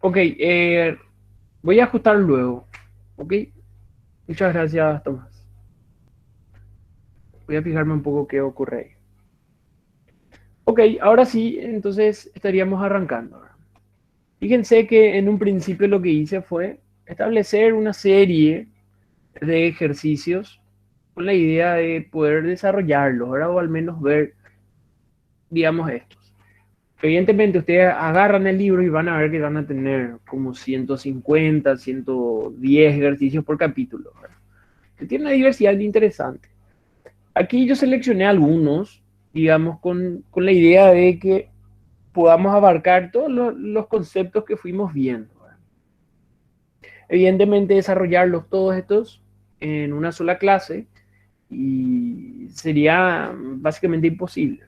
Ok, voy a ajustar luego. Ok, muchas gracias, Tomás. Voy a fijarme un poco qué ocurre ahí. Ok, ahora sí, entonces estaríamos arrancando. Fíjense que en un principio lo que hice fue establecer una serie de ejercicios con la idea de poder desarrollarlos, ¿verdad? O al menos ver, digamos, estos. Evidentemente ustedes agarran el libro y van a ver que van a tener como 150, 110 ejercicios por capítulo, ¿verdad? Que tiene una diversidad interesante. Aquí yo seleccioné algunos, digamos, con la idea de que podamos abarcar todos los conceptos que fuimos viendo, ¿verdad? Evidentemente desarrollarlos todos estos en una sola clase y sería básicamente imposible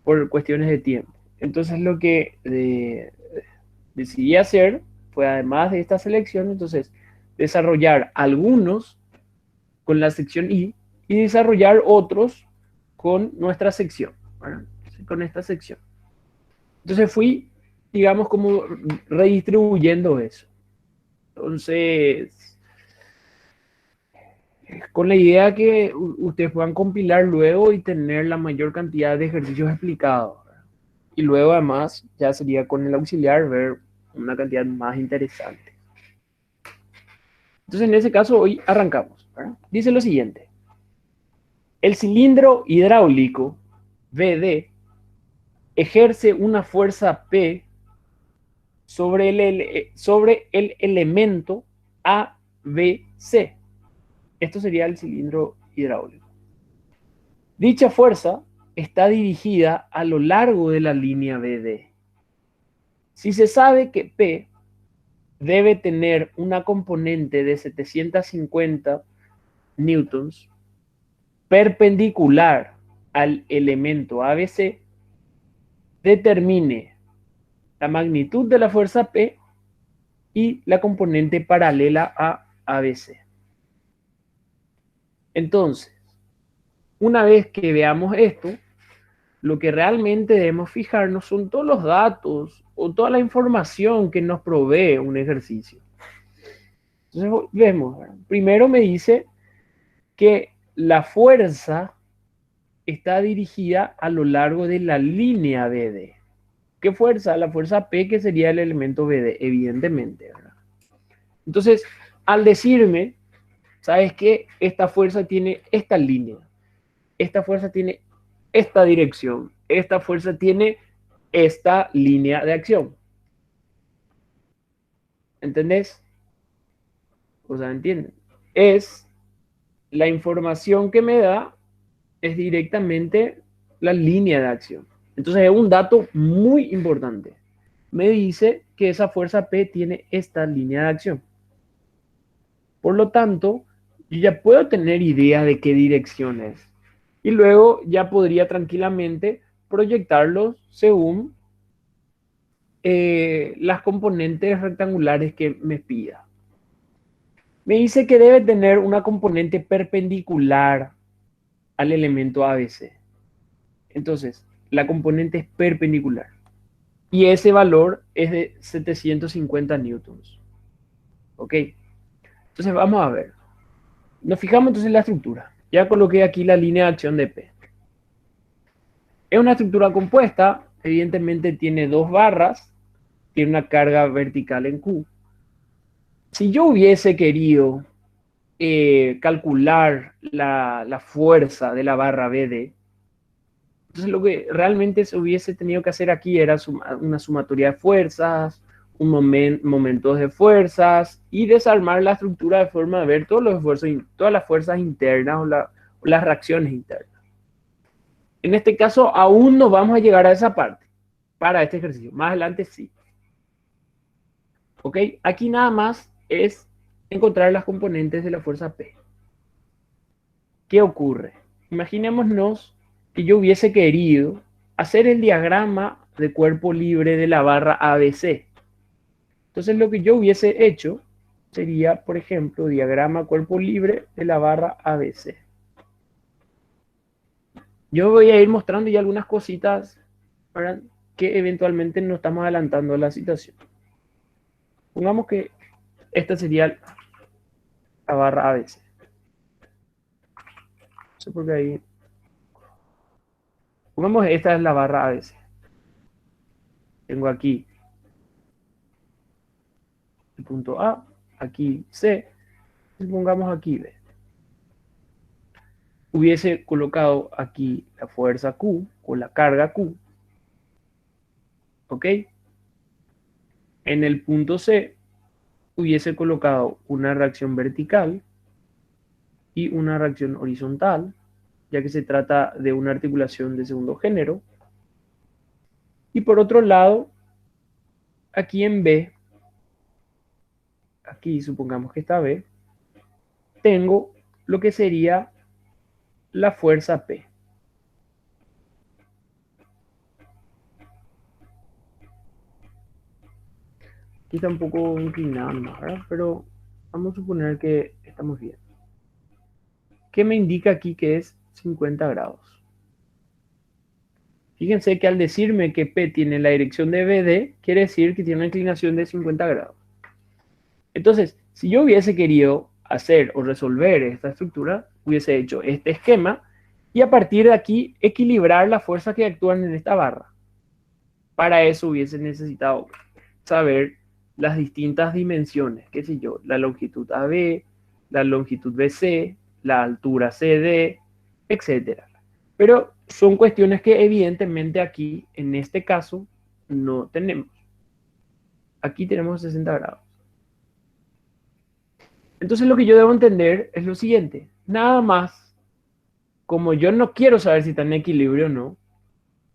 por cuestiones de tiempo. Entonces lo que decidí hacer fue, además de esta selección, entonces desarrollar algunos con la sección I y desarrollar otros con nuestra sección, ¿verdad? Con esta sección. Entonces fui, digamos, como redistribuyendo eso. Entonces, con la idea que ustedes puedan compilar luego y tener la mayor cantidad de ejercicios explicados, ¿verdad? Y luego además ya sería con el auxiliar ver una cantidad más interesante. Entonces en ese caso hoy arrancamos, ¿verdad? Dice lo siguiente. El cilindro hidráulico VD ejerce una fuerza P sobre el elemento ABC. Esto sería el cilindro hidráulico. Dicha fuerza está dirigida a lo largo de la línea BD. Si se sabe que P debe tener una componente de 750 newtons perpendicular al elemento ABC, determine la magnitud de la fuerza P y la componente paralela a ABC. Entonces, una vez que veamos esto, lo que realmente debemos fijarnos son todos los datos o toda la información que nos provee un ejercicio. Entonces, vemos, ¿verdad? Primero me dice que la fuerza está dirigida a lo largo de la línea BD. ¿Qué fuerza? La fuerza P, que sería el elemento BD, evidentemente, ¿verdad? Entonces, al decirme, ¿sabes qué? Esta fuerza tiene esta línea, esta fuerza tiene esta dirección, esta fuerza tiene esta línea de acción. ¿Entendés? O sea, ¿entienden? Es la información que me da, es directamente la línea de acción. Entonces es un dato muy importante. Me dice que esa fuerza P tiene esta línea de acción. Por lo tanto, yo ya puedo tener idea de qué dirección es. Y luego ya podría tranquilamente proyectarlos según las componentes rectangulares que me pida. Me dice que debe tener una componente perpendicular al elemento ABC. Entonces, la componente es perpendicular. Y ese valor es de 750 newtons. ¿Ok? Entonces vamos a ver. Nos fijamos entonces en la estructura. Ya coloqué aquí la línea de acción de P. Es una estructura compuesta. Evidentemente tiene dos barras. Tiene una carga vertical en Q. Si yo hubiese querido calcular la fuerza de la barra BD, entonces lo que realmente se hubiese tenido que hacer aquí era una sumatoria de fuerzas, un momentos de fuerzas y desarmar la estructura de forma de ver todos los esfuerzos, todas las fuerzas internas o las reacciones internas. En este caso aún no vamos a llegar a esa parte para este ejercicio. Más adelante sí. ¿Ok? Aquí nada más es encontrar las componentes de la fuerza P. ¿Qué ocurre? Imaginémonos que yo hubiese querido hacer el diagrama de cuerpo libre de la barra ABC. Entonces lo que yo hubiese hecho sería, por ejemplo, diagrama cuerpo libre de la barra ABC. Yo voy a ir mostrando ya algunas cositas para que eventualmente no estamos adelantando la situación. Pongamos que esta sería la barra ABC. No sé por qué ahí. Pongamos que esta es la barra ABC. Tengo aquí el punto A, aquí C, y pongamos aquí B. Hubiese colocado aquí la fuerza Q o la carga Q, ¿ok? En el punto C hubiese colocado una reacción vertical y una reacción horizontal, ya que se trata de una articulación de segundo género. Y por otro lado, aquí en B, aquí supongamos que está B, tengo lo que sería la fuerza P. Aquí está un poco inclinado más, ¿verdad? Pero vamos a suponer que estamos bien. ¿Qué me indica aquí que es 50 grados? Fíjense que al decirme que P tiene la dirección de BD, quiere decir que tiene una inclinación de 50 grados. Entonces, si yo hubiese querido hacer o resolver esta estructura, hubiese hecho este esquema y a partir de aquí equilibrar las fuerzas que actúan en esta barra. Para eso hubiese necesitado saber las distintas dimensiones, qué sé yo, la longitud AB, la longitud BC, la altura CD, etcétera. Pero son cuestiones que evidentemente aquí, en este caso, no tenemos. Aquí tenemos 60 grados. Entonces lo que yo debo entender es lo siguiente. Nada más, como yo no quiero saber si está en equilibrio o no,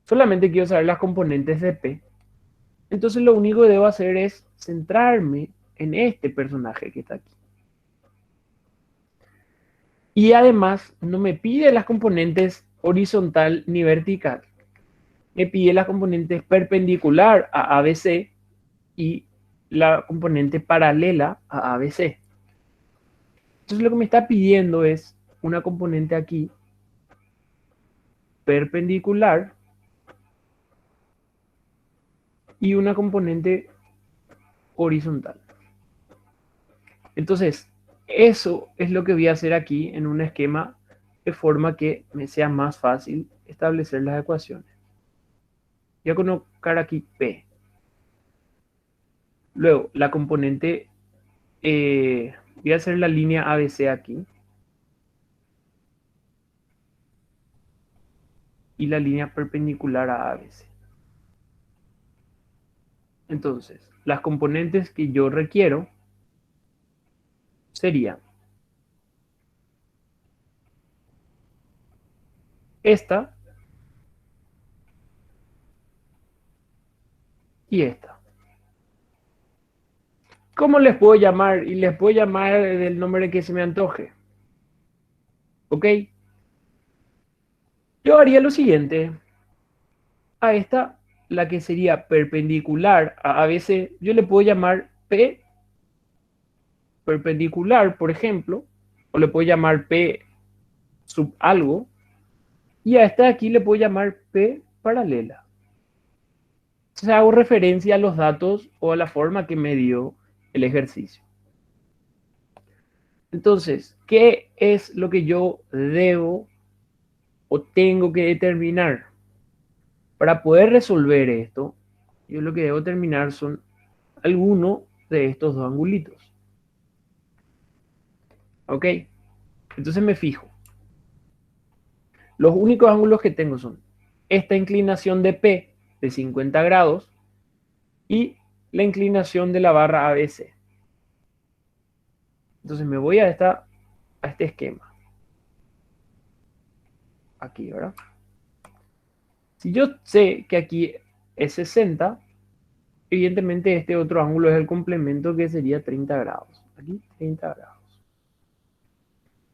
solamente quiero saber las componentes de P. Entonces lo único que debo hacer es centrarme en este personaje que está aquí. Y además no me pide las componentes horizontal ni vertical. Me pide las componentes perpendicular a ABC y la componente paralela a ABC. Entonces lo que me está pidiendo es una componente aquí perpendicular y una componente horizontal. Entonces, eso es lo que voy a hacer aquí en un esquema de forma que me sea más fácil establecer las ecuaciones. Voy a colocar aquí P. Luego, la componente, voy a hacer la línea ABC aquí. Y la línea perpendicular a ABC. Entonces, las componentes que yo requiero serían esta y esta. ¿Cómo les puedo llamar? Y les puedo llamar del nombre que se me antoje. ¿Ok? Yo haría lo siguiente. A esta, la que sería perpendicular a ABC, yo le puedo llamar P perpendicular, por ejemplo, o le puedo llamar P sub algo, y a esta de aquí le puedo llamar P paralela. Entonces hago referencia a los datos o a la forma que me dio el ejercicio. Entonces, ¿qué es lo que yo debo o tengo que determinar? Para poder resolver esto, yo lo que debo determinar son algunos de estos dos angulitos. ¿Ok? Entonces me fijo. Los únicos ángulos que tengo son esta inclinación de P de 50 grados y la inclinación de la barra ABC. Entonces me voy a este esquema. Aquí, ¿verdad? Si yo sé que aquí es 60, evidentemente este otro ángulo es el complemento que sería 30 grados. Aquí 30 grados.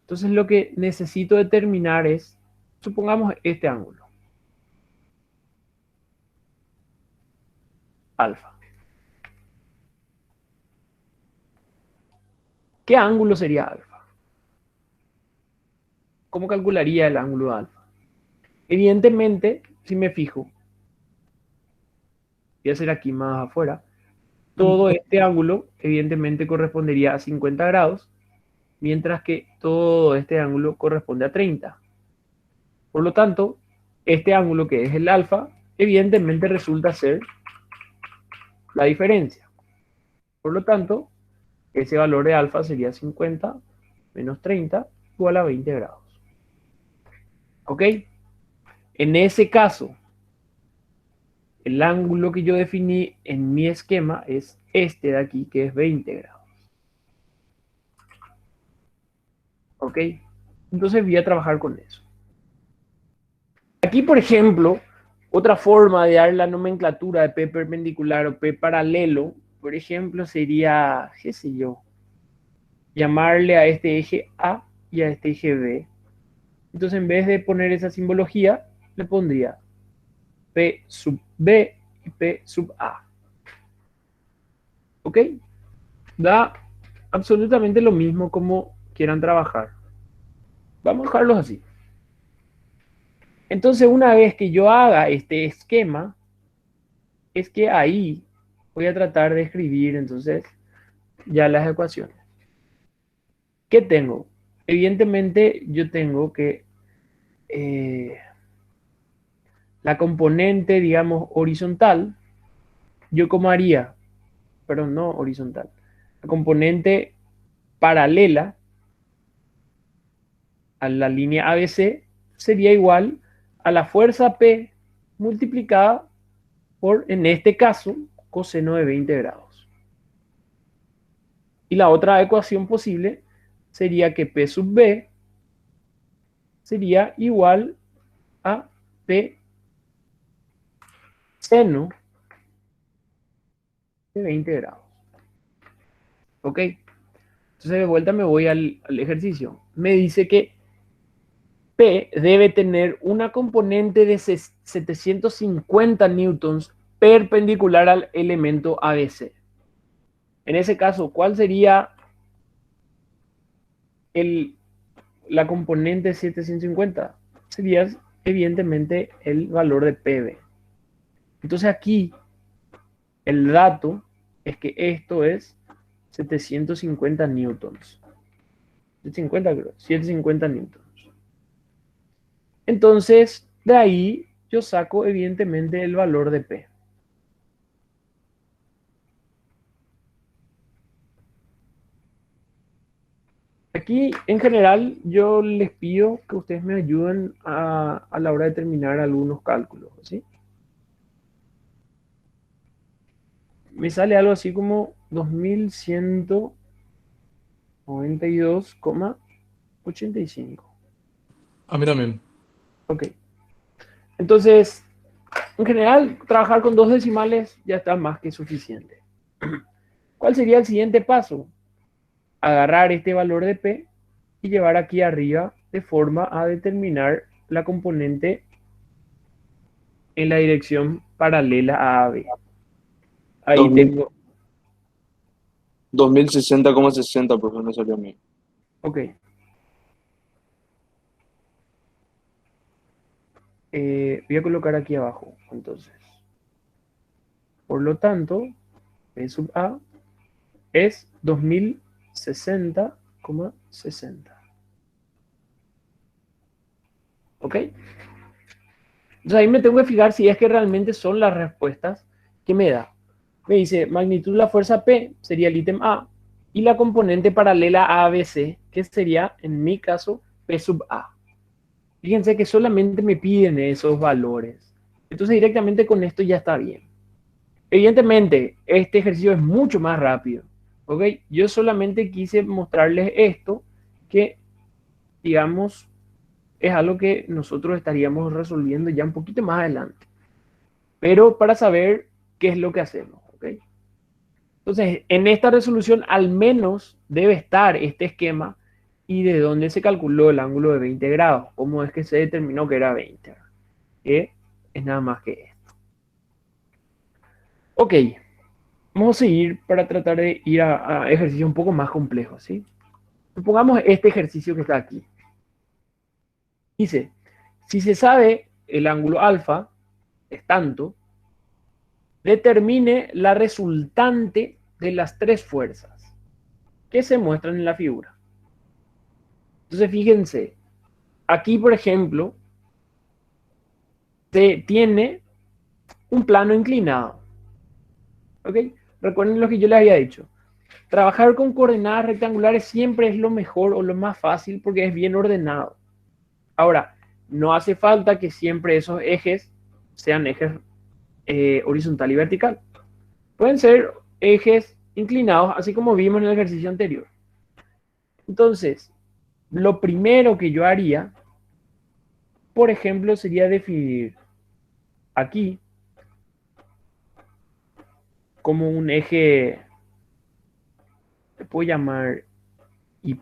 Entonces lo que necesito determinar es, supongamos este ángulo, alfa. ¿Qué ángulo sería alfa? ¿Cómo calcularía el ángulo de alfa? Evidentemente, si me fijo, voy a hacer aquí más afuera, todo este ángulo evidentemente correspondería a 50 grados, mientras que todo este ángulo corresponde a 30. Por lo tanto, este ángulo que es el alfa, evidentemente resulta ser la diferencia. Por lo tanto, ese valor de alfa sería 50 menos 30 igual a 20 grados. ¿Ok? En ese caso, el ángulo que yo definí en mi esquema es este de aquí, que es 20 grados. ¿Ok? Entonces voy a trabajar con eso. Aquí, por ejemplo, otra forma de dar la nomenclatura de P perpendicular o P paralelo, por ejemplo, sería, qué sé yo, llamarle a este eje A y a este eje B. Entonces, en vez de poner esa simbología, le pondría P sub B y P sub A. ¿Ok? Da absolutamente lo mismo como quieran trabajar. Vamos a dejarlos así. Entonces, una vez que yo haga este esquema, es que ahí voy a tratar de escribir entonces ya las ecuaciones. ¿Qué tengo? Evidentemente yo tengo que la componente, digamos, horizontal, yo como haría, perdón, no horizontal, la componente paralela a la línea ABC sería igual a la fuerza P multiplicada por, en este caso, coseno de 20 grados. Y la otra ecuación posible sería que P sub B sería igual a P seno de 20 grados. ¿Ok? Entonces de vuelta me voy al ejercicio. Me dice que P debe tener una componente de 750 newtons perpendicular al elemento ABC. En ese caso, ¿cuál sería el, la componente 750? Sería evidentemente el valor de PB. Entonces aquí el dato es que esto es 750 newtons. 750 creo, 750 newtons. Entonces, de ahí yo saco evidentemente el valor de P. Aquí, en general, yo les pido que ustedes me ayuden a la hora de terminar algunos cálculos, ¿sí? Me sale algo así como 2192,85. A mí también. Ok. Entonces, en general, trabajar con dos decimales ya está más que suficiente. ¿Cuál sería el siguiente paso? Agarrar este valor de P y llevar aquí arriba de forma a determinar la componente en la dirección paralela a AB. Ahí 2000, tengo, 2060,60, por ejemplo, salió a mí. ok, voy a colocar aquí abajo, entonces. Por lo tanto, P sub A es 2060,60. ¿Ok? Entonces ahí me tengo que fijar si es que realmente son las respuestas que me da. Me dice magnitud de la fuerza P sería el ítem A y la componente paralela a ABC, que sería en mi caso P sub A. Fíjense que solamente me piden esos valores. Entonces directamente con esto ya está bien. Evidentemente, este ejercicio es mucho más rápido. ¿Ok? Yo solamente quise mostrarles esto que, digamos, es algo que nosotros estaríamos resolviendo ya un poquito más adelante. Pero para saber qué es lo que hacemos. ¿Ok? Entonces, en esta resolución al menos debe estar este esquema y de dónde se calculó el ángulo de 20 grados. ¿Cómo es que se determinó que era 20? Que es nada más que esto. Ok, vamos a seguir para tratar de ir a ejercicios un poco más complejos, ¿sí? Supongamos este ejercicio que está aquí. Dice, si se sabe el ángulo alfa es tanto, determine la resultante de las tres fuerzas que se muestran en la figura. Entonces, fíjense, aquí, por ejemplo, se tiene un plano inclinado. ¿Ok? Recuerden lo que yo les había dicho. Trabajar con coordenadas rectangulares siempre es lo mejor o lo más fácil porque es bien ordenado. Ahora, no hace falta que siempre esos ejes sean ejes horizontal y vertical. Pueden ser ejes inclinados, así como vimos en el ejercicio anterior. Entonces, lo primero que yo haría, por ejemplo, sería definir aquí como un eje, le puedo llamar Y',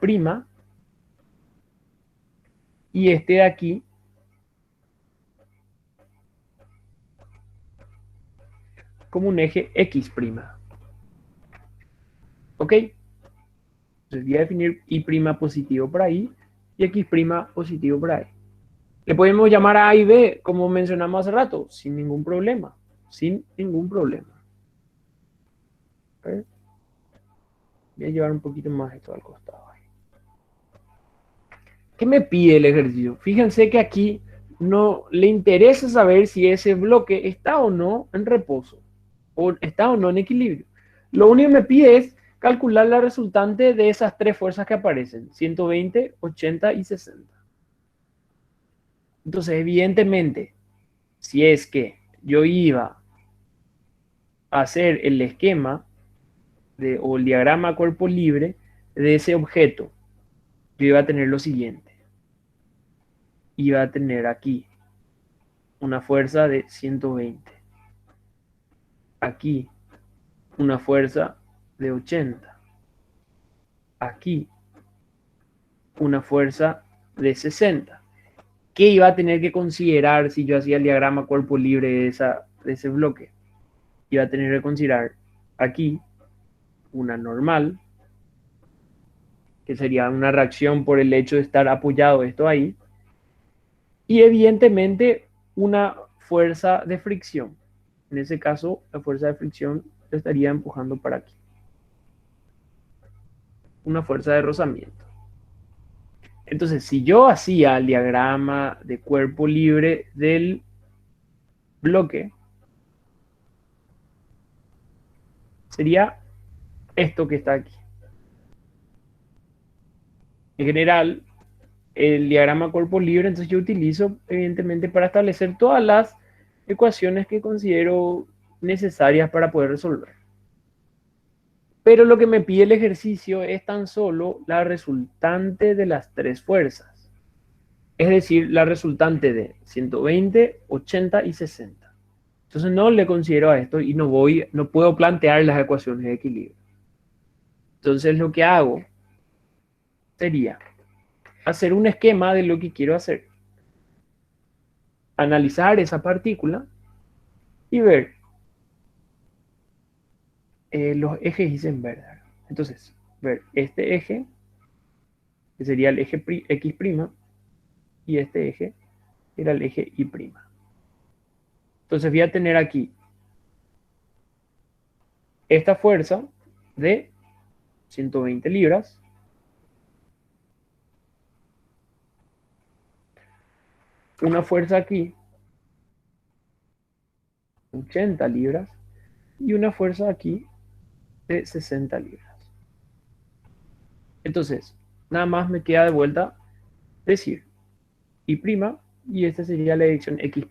y este de aquí como un eje X'. ¿Ok? Entonces voy a definir Y' positivo por ahí y X' positivo por ahí. Le podemos llamar a y B, como mencionamos hace rato, sin ningún problema. Sin ningún problema. ¿Okay? Voy a llevar un poquito más esto al costado. ¿Qué me pide el ejercicio? Fíjense que aquí no le interesa saber si ese bloque está o no en reposo o está o no en equilibrio. Lo único que me pide es calcular la resultante de esas tres fuerzas que aparecen, 120, 80 y 60. Entonces, evidentemente, si es que yo iba a hacer el esquema o el diagrama cuerpo libre de ese objeto, yo iba a tener lo siguiente. Iba a tener aquí una fuerza de 120. Aquí una fuerza de 80. Aquí una fuerza de 60. ¿Qué iba a tener que considerar si yo hacía el diagrama cuerpo libre de ese bloque? Iba a tener que considerar aquí una normal, que sería una reacción por el hecho de estar apoyado esto ahí, y evidentemente una fuerza de fricción. En ese caso, la fuerza de fricción lo estaría empujando para aquí. Una fuerza de rozamiento. Entonces, si yo hacía el diagrama de cuerpo libre del bloque, sería esto que está aquí. En general, el diagrama cuerpo libre, entonces yo utilizo, evidentemente, para establecer todas las ecuaciones que considero necesarias para poder resolver. Pero lo que me pide el ejercicio es tan solo la resultante de las tres fuerzas. Es decir, la resultante de 120, 80 y 60. Entonces no le considero a esto y no puedo plantear las ecuaciones de equilibrio. Entonces lo que hago sería hacer un esquema de lo que quiero hacer. Analizar esa partícula y ver los ejes Heisenberg. Entonces, ver este eje, que sería el eje X', y este eje era el eje Y'. Entonces voy a tener aquí esta fuerza de 120 libras, una fuerza aquí 80 libras y una fuerza aquí de 60 libras. Entonces, nada más me queda de vuelta decir Y' y esta sería la dirección X'.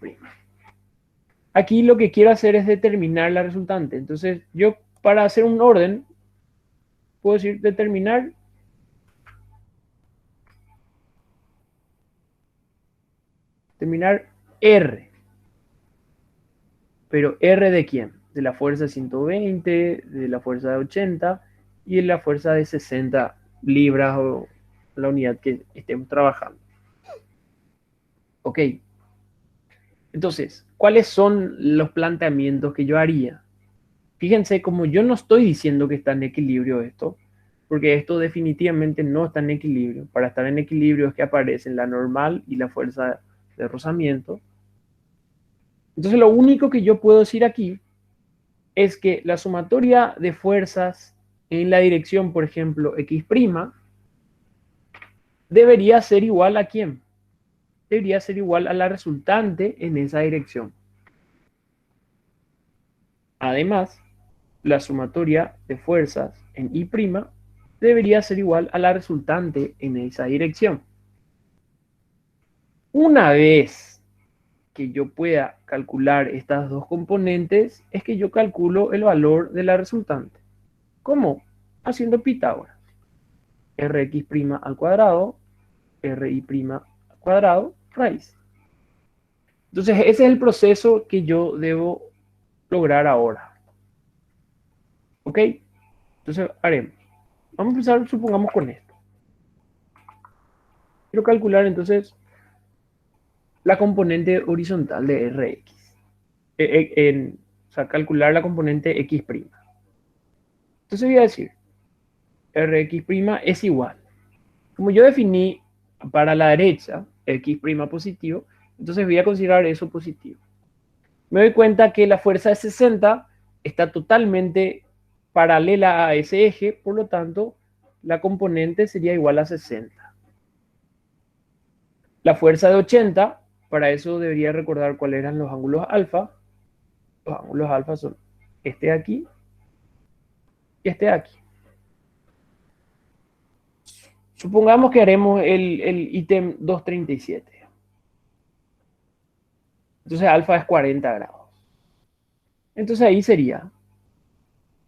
Aquí lo que quiero hacer es determinar la resultante. Entonces, yo para hacer un orden, puedo decir determinar R. Pero R de quién? De la fuerza 120, de la fuerza de 80 y de la fuerza de 60 libras o la unidad que estemos trabajando. Ok. Entonces, ¿cuáles son los planteamientos que yo haría? Fíjense, como yo no estoy diciendo que está en equilibrio esto, porque esto definitivamente no está en equilibrio. Para estar en equilibrio es que aparecen la normal y la fuerza de rozamiento. Entonces, lo único que yo puedo decir aquí es que la sumatoria de fuerzas en la dirección, por ejemplo, x', debería ser igual a ¿quién? Debería ser igual a la resultante en esa dirección. Además, la sumatoria de fuerzas en y' debería ser igual a la resultante en esa dirección. Una vez que yo pueda calcular estas dos componentes, es que yo calculo el valor de la resultante. ¿Cómo? Haciendo Pitágoras. Rx' al cuadrado, ri' al cuadrado, raíz. Entonces, ese es el proceso que yo debo lograr ahora. ¿Ok? Entonces, haremos. Vamos a empezar, supongamos, con esto. Quiero calcular entonces la componente horizontal de Rx. O sea, calcular la componente x'. Entonces voy a decir, Rx' es igual. Como yo definí para la derecha x' positivo, entonces voy a considerar eso positivo. Me doy cuenta que la fuerza de 60 está totalmente paralela a ese eje, por lo tanto, la componente sería igual a 60. La fuerza de 80, para eso debería recordar cuáles eran los ángulos alfa. Los ángulos alfa son este de aquí y este de aquí. Supongamos que haremos el ítem 237. Entonces alfa es 40 grados. Entonces ahí sería,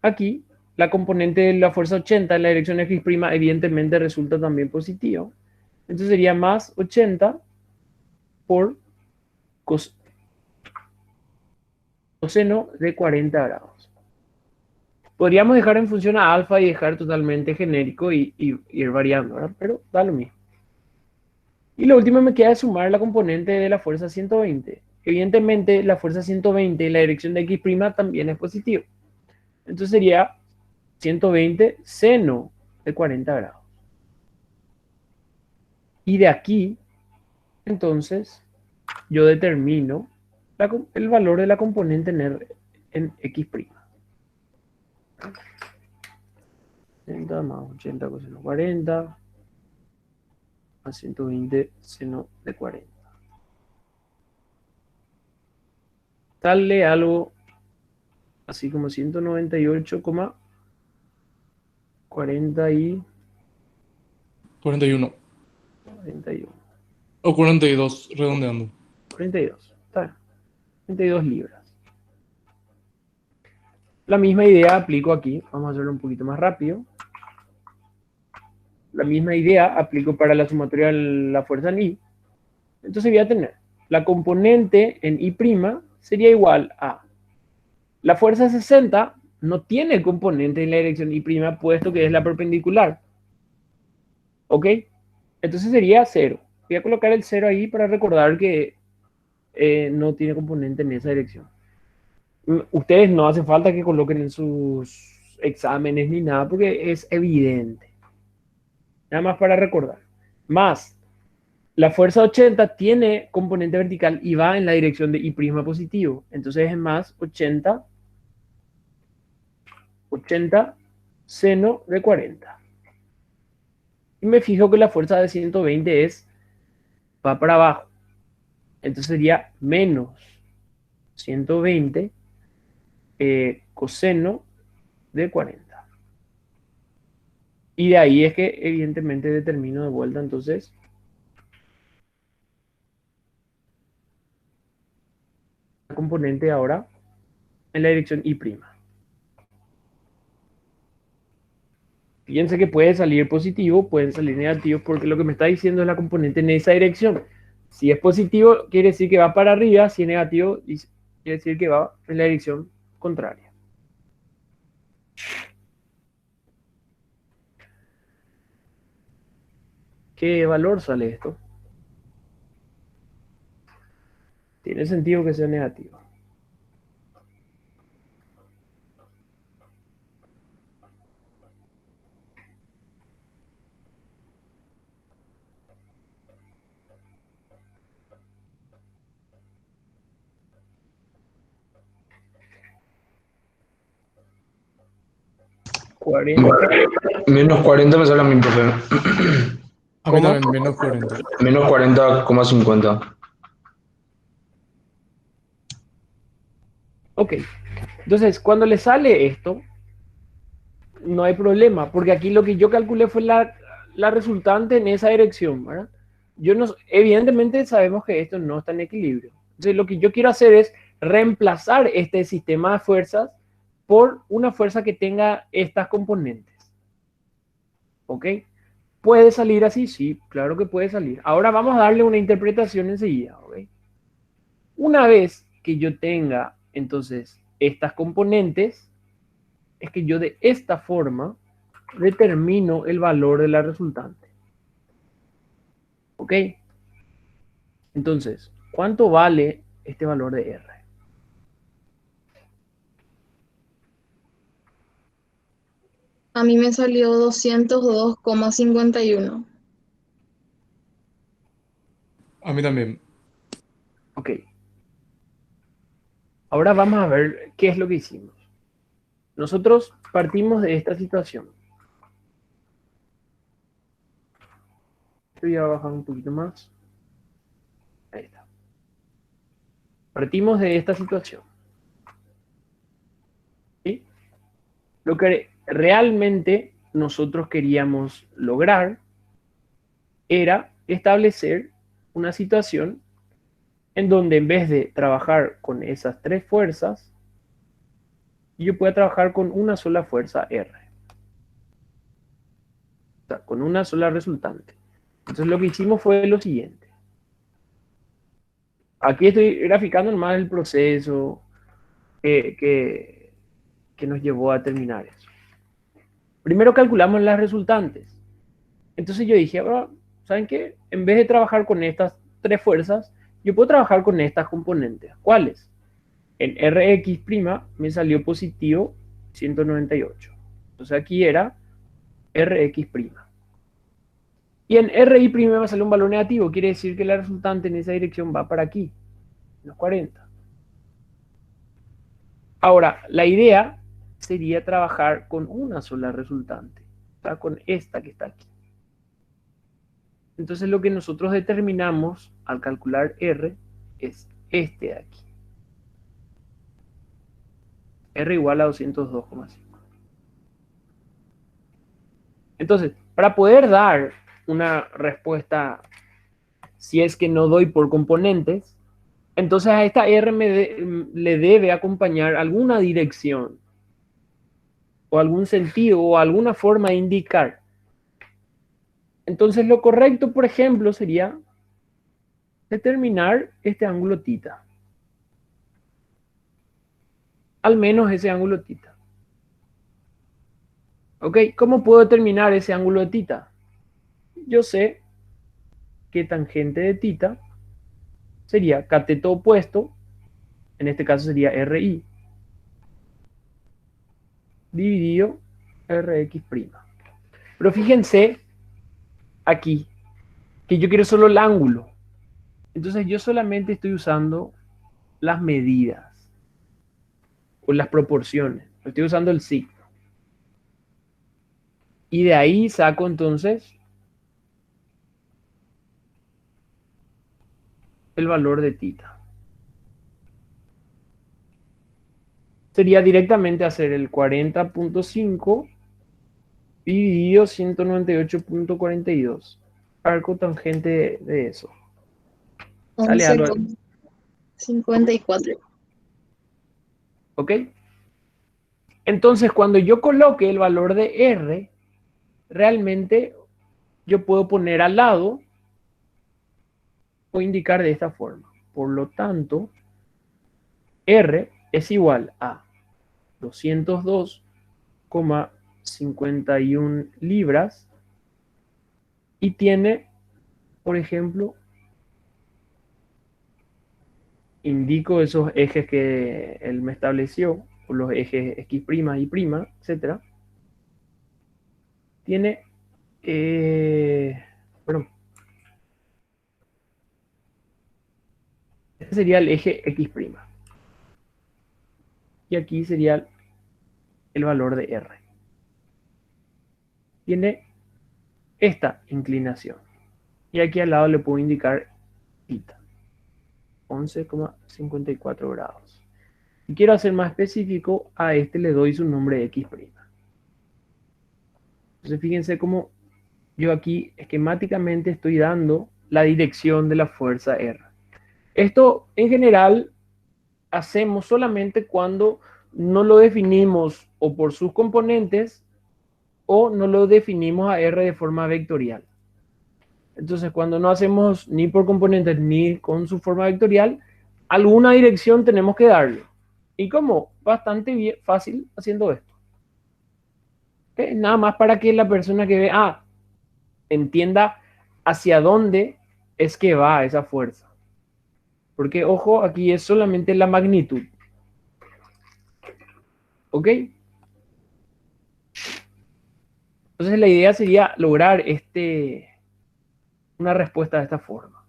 aquí, la componente de la fuerza 80 en la dirección x' evidentemente resulta también positivo. Entonces sería más 80 por coseno de 40 grados. Podríamos dejar en función a alfa y dejar totalmente genérico y ir variando, ¿verdad? Pero da lo mismo. Y lo último me queda es sumar la componente de la fuerza 120. Evidentemente, la fuerza 120 en la dirección de x' también es positivo. Entonces sería 120 seno de 40 grados. Y de aquí, entonces, yo determino el valor de la componente en x'. 80 más 80 coseno 40 más 120 seno de 40. Sale algo así como 198,40 y 41. 41. O 42, redondeando. 42. Está bien. 42 libras. La misma idea aplico aquí. Vamos a hacerlo un poquito más rápido. La misma idea aplico para la sumatoria de la fuerza en I. Entonces voy a tener la componente en I' sería igual a la fuerza 60 no tiene componente en la dirección I', puesto que es la perpendicular. ¿Ok? Entonces sería 0. Voy a colocar el 0 ahí para recordar que no tiene componente en esa dirección. Ustedes no hace falta que coloquen en sus exámenes ni nada porque es evidente. Nada más para recordar. Más, la fuerza 80 tiene componente vertical y va en la dirección de I' positivo. Entonces es más 80 seno de 40. Y me fijo que la fuerza de 120 va para abajo. Entonces sería menos 120 coseno de 40. Y de ahí es que evidentemente determino de vuelta entonces la componente ahora en la dirección I'. Fíjense que puede salir positivo, pueden salir negativos, porque lo que me está diciendo es la componente en esa dirección. Si es positivo, quiere decir que va para arriba, si es negativo, quiere decir que va en la dirección contraria. ¿Qué valor sale esto? Tiene sentido que sea negativo. 40, Menos 40 me sale a mi profe. A mí ¿cómo? también, menos 40. Menos 40,50. Ok. Entonces, cuando le sale esto, no hay problema, porque aquí lo que yo calculé fue la resultante en esa dirección, ¿verdad? Yo no, evidentemente sabemos que esto no está en equilibrio. Entonces, lo que yo quiero hacer es reemplazar este sistema de fuerzas por una fuerza que tenga estas componentes. ¿Ok? ¿Puede salir así? Sí, claro que puede salir. Ahora vamos a darle una interpretación enseguida. ¿Ok? Una vez que yo tenga entonces estas componentes, es que yo de esta forma determino el valor de la resultante. ¿Ok? Entonces, ¿cuánto vale este valor de R? A mí me salió 202,51. A mí también. Ok. Ahora vamos a ver qué es lo que hicimos. Nosotros partimos de esta situación. Voy a bajar un poquito más. Ahí está. Partimos de esta situación. ¿Sí? Lo que realmente nosotros queríamos lograr era establecer una situación en donde en vez de trabajar con esas tres fuerzas, yo pueda trabajar con una sola fuerza R. O sea, con una sola resultante. Entonces lo que hicimos fue lo siguiente. Aquí estoy graficando más el proceso que, que, que nos llevó a terminar eso. Primero calculamos las resultantes. Entonces yo dije, ahora, ¿saben qué? En vez de trabajar con estas tres fuerzas, yo puedo trabajar con estas componentes. ¿Cuáles? En Rx' me salió positivo 198. Entonces aquí era Rx'. Y en Ri' me sale un valor negativo, quiere decir que la resultante en esa dirección va para aquí, los 40. Ahora, la idea sería trabajar con una sola resultante, o sea, con esta que está aquí. Entonces lo que nosotros determinamos al calcular R es este de aquí. R igual a 202,5. Entonces, para poder dar una respuesta, si es que no doy por componentes, entonces a esta R le debe acompañar alguna dirección o algún sentido o alguna forma de indicar. Entonces lo correcto, por ejemplo, sería determinar este ángulo tita. Al menos ese ángulo tita. ¿Ok? ¿Cómo puedo determinar ese ángulo de tita? Yo sé que tangente de tita sería cateto opuesto, en este caso sería RI, dividido Rx'. Pero fíjense aquí, que yo quiero solo el ángulo. Entonces yo solamente estoy usando las medidas o las proporciones. Estoy usando el signo. Y de ahí saco entonces el valor de tita. Sería directamente hacer el 40,5 dividido 198,42. Arco tangente de eso. Sale algo ahí. 11,54. ¿Ok? Entonces, cuando yo coloque el valor de R, realmente yo puedo poner al lado o indicar de esta forma. Por lo tanto, R es igual a 202,51 libras y tiene, por ejemplo, indico esos ejes que él me estableció, o los ejes X', Y', etcétera. Tiene, perdón, este sería el eje X'. Y aquí sería el valor de R. tiene esta inclinación. Y aquí al lado le puedo indicar θ, 11,54 grados. Si quiero hacer más específico, a este le doy su nombre de X'. Entonces fíjense cómo yo aquí esquemáticamente estoy dando la dirección de la fuerza R. Esto en general hacemos solamente cuando no lo definimos o por sus componentes o no lo definimos a R de forma vectorial. Entonces, cuando no hacemos ni por componentes ni con su forma vectorial, alguna dirección tenemos que darle. ¿Y cómo? Bastante bien, fácil haciendo esto. ¿Okay? Nada más para que la persona que ve, entienda hacia dónde es que va esa fuerza. Porque, ojo, aquí es solamente la magnitud. ¿Ok? Entonces la idea sería lograr una respuesta de esta forma.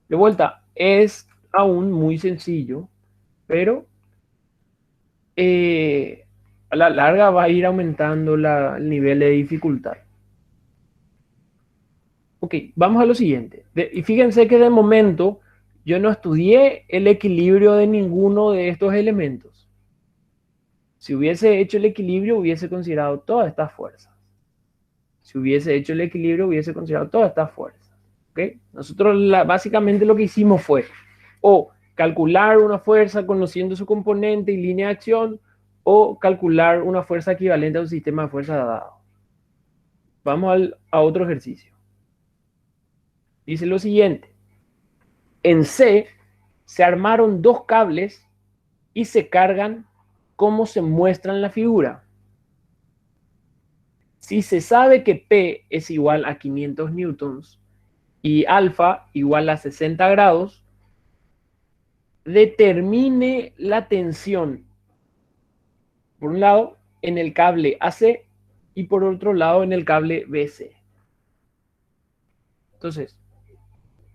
De vuelta, es aún muy sencillo, pero a la larga va a ir aumentando el nivel de dificultad. Ok, vamos a lo siguiente. Y fíjense que de momento yo no estudié el equilibrio de ninguno de estos elementos. Si hubiese hecho el equilibrio, hubiese considerado todas estas fuerzas. Si hubiese hecho el equilibrio, hubiese considerado todas estas fuerzas. ¿Okay? Nosotros básicamente lo que hicimos fue o calcular una fuerza conociendo su componente y línea de acción, o calcular una fuerza equivalente a un sistema de fuerza dado. Vamos a otro ejercicio. Dice lo siguiente. En C se armaron dos cables y se cargan como se muestra en la figura. Si se sabe que P es igual a 500 newtons y alfa igual a 60 grados, determine la tensión, por un lado, en el cable AC y por otro lado en el cable BC. Entonces,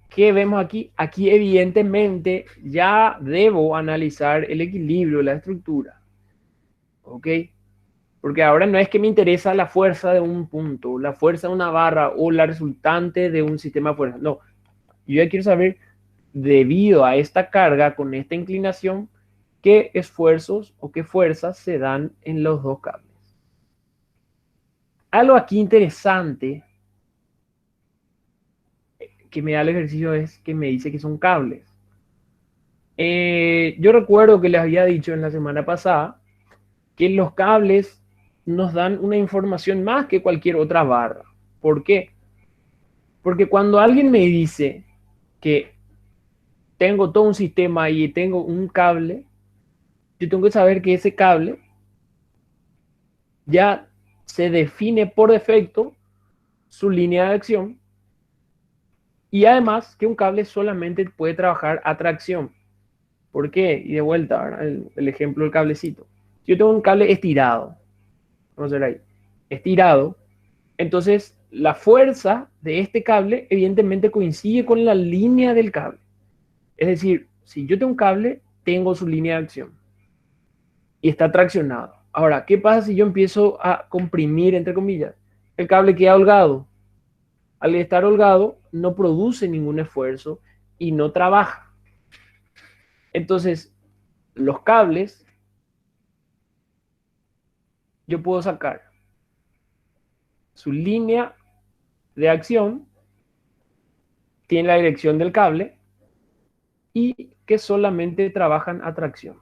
¿qué vemos aquí? Aquí evidentemente ya debo analizar el equilibrio, la estructura. ¿Ok? Porque ahora no es que me interesa la fuerza de un punto, la fuerza de una barra o la resultante de un sistema de fuerza. No, yo ya quiero saber, debido a esta carga con esta inclinación, qué esfuerzos o qué fuerzas se dan en los dos cables. Algo aquí interesante que me da el ejercicio es que me dice que son cables. Yo recuerdo que les había dicho en la semana pasada que los cables nos dan una información más que cualquier otra barra. ¿Por qué? Porque cuando alguien me dice que tengo todo un sistema y tengo un cable, yo tengo que saber que ese cable ya se define por defecto su línea de acción y además que un cable solamente puede trabajar a tracción. ¿Por qué? Y de vuelta, el ejemplo del cablecito. Si yo tengo un cable estirado, vamos a ver ahí, estirado, entonces la fuerza de este cable evidentemente coincide con la línea del cable. Es decir, si yo tengo un cable, tengo su línea de acción y está traccionado. Ahora, ¿qué pasa si yo empiezo a comprimir, entre comillas? El cable queda holgado. Al estar holgado, no produce ningún esfuerzo y no trabaja. Entonces, los cables, yo puedo sacar su línea de acción, tiene la dirección del cable y que solamente trabajan a tracción.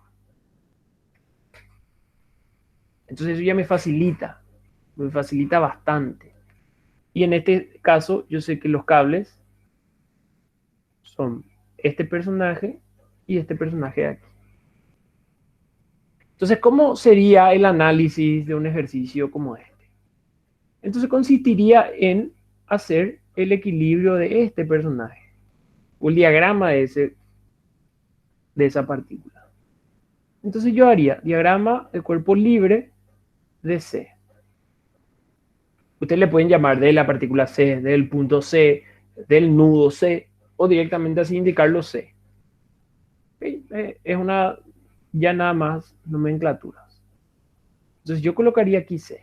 Entonces eso ya me facilita bastante. Y en este caso, yo sé que los cables son este personaje y este personaje de aquí. Entonces, ¿cómo sería el análisis de un ejercicio como este? Entonces consistiría en hacer el equilibrio de este personaje, o el diagrama de esa partícula. Entonces yo haría diagrama de cuerpo libre de C. Ustedes le pueden llamar de la partícula C, del punto C, del nudo C, o directamente así indicarlo C. ¿Okay? Es una ya nada más nomenclaturas. Entonces yo colocaría aquí C.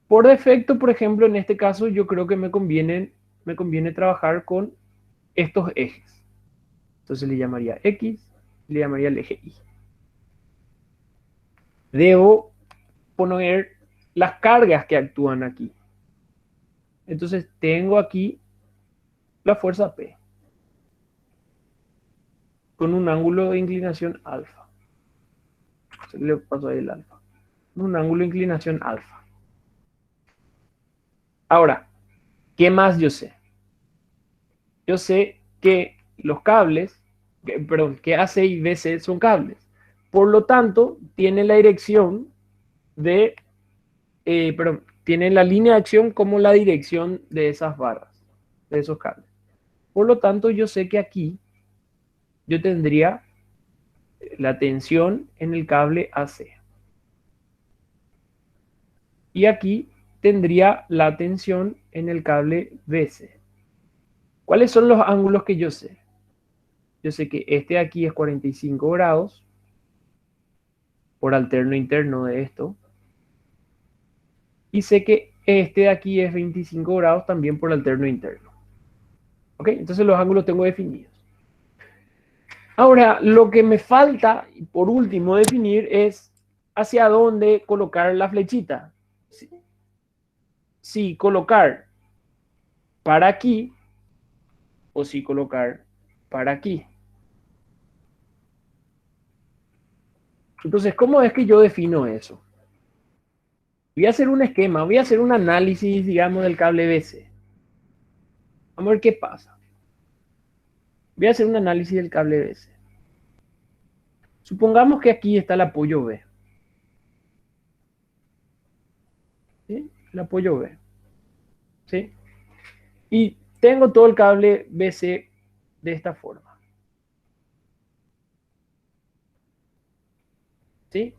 Por defecto, por ejemplo, en este caso, yo creo que me conviene trabajar con estos ejes. Entonces le llamaría X, le llamaría el eje Y. Debo poner las cargas que actúan aquí. Entonces tengo aquí la fuerza P con un ángulo de inclinación alfa. Se le paso ahí el alfa. Un ángulo de inclinación alfa. Ahora, ¿qué más yo sé? Yo sé que los cables, perdón, que AC y BC son cables. Por lo tanto, tienen la dirección de, perdón, tienen la línea de acción como la dirección de esas barras, de esos cables. Por lo tanto, yo sé que aquí yo tendría la tensión en el cable AC. Y aquí tendría la tensión en el cable BC. ¿Cuáles son los ángulos que yo sé? Yo sé que este de aquí es 45 grados por alterno interno de esto. Y sé que este de aquí es 25 grados también por alterno interno. ¿Ok? Entonces los ángulos tengo definidos. Ahora, lo que me falta, por último, definir es hacia dónde colocar la flechita. Si colocar para aquí o si colocar para aquí. Entonces, ¿cómo es que yo defino eso? Voy a hacer un esquema, voy a hacer un análisis, digamos, del cable BC. Vamos a ver qué pasa. Voy a hacer un análisis del cable BC. Supongamos que aquí está el apoyo B. ¿Sí? El apoyo B. ¿Sí? Y tengo todo el cable BC de esta forma. ¿Sí?